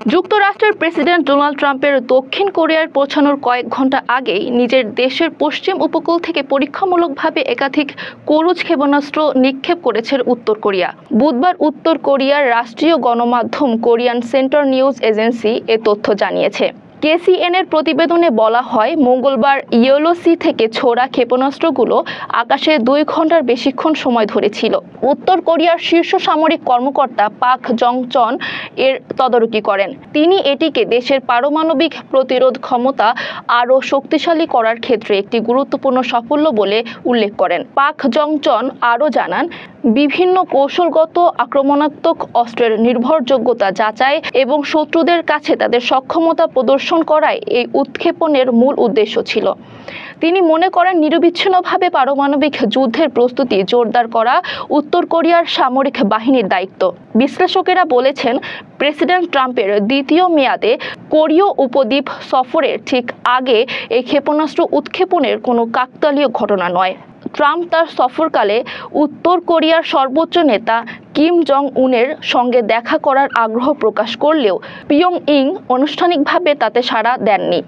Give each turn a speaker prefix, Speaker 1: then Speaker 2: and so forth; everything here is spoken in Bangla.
Speaker 1: যুক্তরাষ্ট্রের প্রেসিডেন্ট ডোনাল্ড ট্রাম্পের দক্ষিণ কোরিয়ায় পৌঁছানোর কয়েক ঘন্টা আগেই নিজের দেশের পশ্চিম উপকূল থেকে পরীক্ষামূলকভাবে একাধিক ক্রুজ ক্ষেপণাস্ত্র নিক্ষেপ করেছে উত্তর কোরিয়া। বুধবার উত্তর কোরিয়ার রাষ্ট্রীয় গণমাধ্যম কোরিয়ান সেন্ট্রাল নিউজ এজেন্সি এ তথ্য জানিয়েছে। কেসিএনের প্রতিবেদনে বলা হয়, মঙ্গলবার ইয়েলো সি থেকে ছোড়া ক্ষেপণাস্ত্রগুলো আকাশে 2 ঘন্টার বেশিক্ষণ সময় ধরে ছিল। উত্তর কোরিয়ার শীর্ষ সামরিক কর্মকর্তা পাক জং চন এর তদারকি করেন। তিনি এটিকে দেশের পারমাণবিক প্রতিরোধ ক্ষমতা আরও শক্তিশালী করার ক্ষেত্রে একটি গুরুত্বপূর্ণ সাফল্য বলে উল্লেখ করেন। পাক জং চন আরও জানান, বিভিন্ন কৌশলগত আক্রমণাত্মক অস্ত্রের নির্ভরযোগ্যতা যাচাই এবং শত্রুদের কাছে তাদের সক্ষমতা প্রদর্শন করাই এই উৎক্ষেপণের মূল উদ্দেশ্য ছিল। তিনি মনে করেন, নিরবিচ্ছিন্নভাবে পারমাণবিক যুদ্ধের প্রস্তুতি জোরদার করা উত্তর কোরিয়ার সামরিক বাহিনীর দায়িত্ব। বিশ্লেষকেরা বলেছেন, প্রেসিডেন্ট ট্রাম্পের দ্বিতীয় মেয়াদে কোরীয় উপদ্বীপ সফরের ঠিক আগে এই ক্ষেপণাস্ত্র উৎক্ষেপণের কোনো কাকতালীয় ঘটনা নয়। ট্রাম্প তার সফরকালে উত্তর কোরিয়ার সর্বোচ্চ নেতা কিম জং উনের সঙ্গে দেখা করার আগ্রহ প্রকাশ করলেও পিয়ংইয়ং আনুষ্ঠানিকভাবে তাতে সাড়া দেননি।